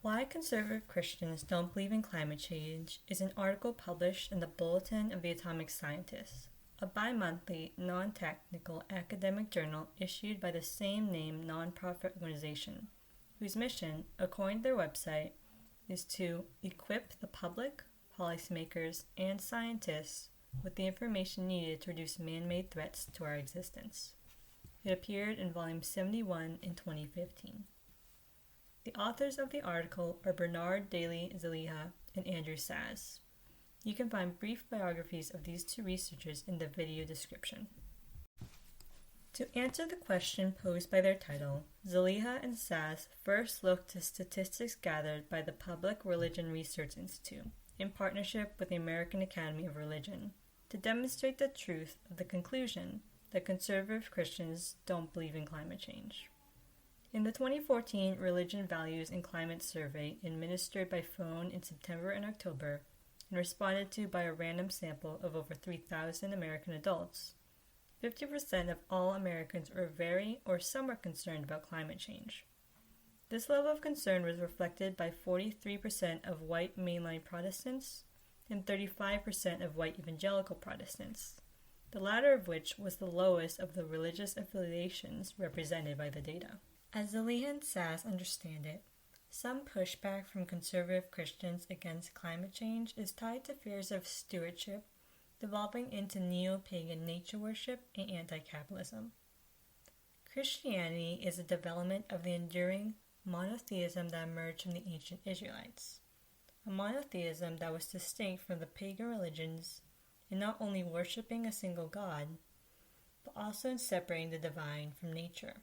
Why Conservative Christians Don't Believe in Climate Change is an article published in the Bulletin of the Atomic Scientist, a bi-monthly, non-technical academic journal issued by the same-name nonprofit organization, whose mission, according to their website, is to equip the public, policymakers, and scientists with the information needed to reduce man-made threats to our existence. It appeared in Volume 71 in 2015. The authors of the article are Bernard Daley Zaleha and Andrew Saz. You can find brief biographies of these two researchers in the video description. To answer the question posed by their title, Zaleha and Saz first looked to statistics gathered by the Public Religion Research Institute in partnership with the American Academy of Religion to demonstrate the truth of the conclusion that conservative Christians don't believe in climate change. In the 2014 Religion, Values, and Climate Survey administered by phone in September and October and responded to by a random sample of over 3,000 American adults, 50% of all Americans were very or somewhat concerned about climate change. This level of concern was reflected by 43% of white mainline Protestants and 35% of white evangelical Protestants, the latter of which was the lowest of the religious affiliations represented by the data. As Zaleha and Saz understand it, some pushback from conservative Christians against climate change is tied to fears of stewardship, developing into neo-pagan nature worship and anti-capitalism. Christianity is a development of the enduring monotheism that emerged from the ancient Israelites, a monotheism that was distinct from the pagan religions in not only worshiping a single God, but also in separating the divine from nature.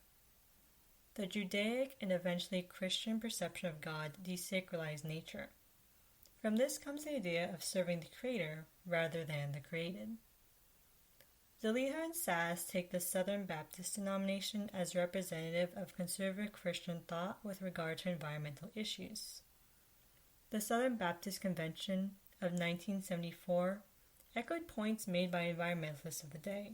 The Judaic and eventually Christian perception of God desacralized nature. From this comes the idea of serving the Creator rather than the created. Zaleha and Saz take the Southern Baptist denomination as representative of conservative Christian thought with regard to environmental issues. The Southern Baptist Convention of 1974 echoed points made by environmentalists of the day.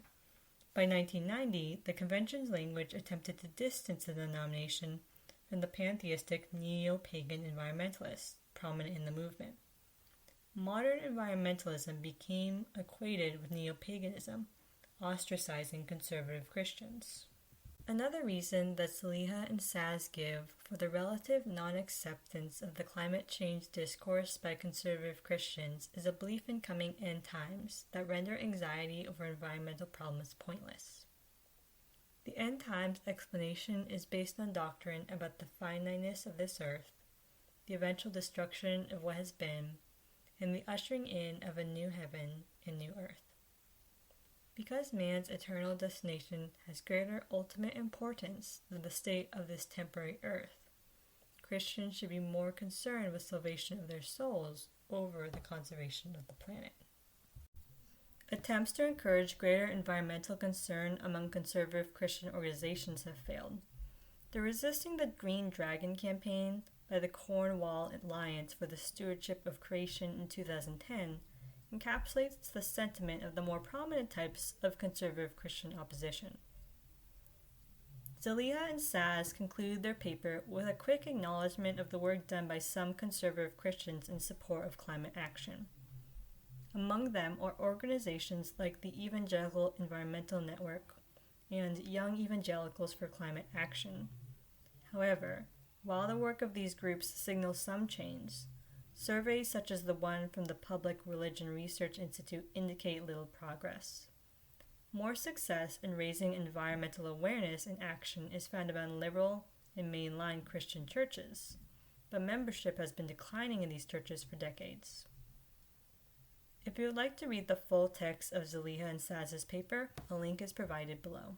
By 1990, the convention's language attempted to distance the denomination from the pantheistic neo-pagan environmentalists prominent in the movement. Modern environmentalism became equated with neo-paganism, ostracizing conservative Christians. Another reason that Zaleha and Saz give for the relative non-acceptance of the climate change discourse by conservative Christians is a belief in coming end times that render anxiety over environmental problems pointless. The end times explanation is based on doctrine about the finiteness of this earth, the eventual destruction of what has been, and the ushering in of a new heaven and new earth. Because man's eternal destination has greater ultimate importance than the state of this temporary earth, Christians should be more concerned with salvation of their souls over the conservation of the planet. Attempts to encourage greater environmental concern among conservative Christian organizations have failed. The Resisting the Green Dragon campaign by the Cornwall Alliance for the Stewardship of Creation in 2010 encapsulates the sentiment of the more prominent types of conservative Christian opposition. Zaleha and Saz conclude their paper with a quick acknowledgement of the work done by some conservative Christians in support of climate action. Among them are organizations like the Evangelical Environmental Network and Young Evangelicals for Climate Action. However, while the work of these groups signals some change, surveys such as the one from the Public Religion Research Institute indicate little progress. More success in raising environmental awareness and action is found among liberal and mainline Christian churches, but membership has been declining in these churches for decades. If you would like to read the full text of Zaleha and Saz's paper, a link is provided below.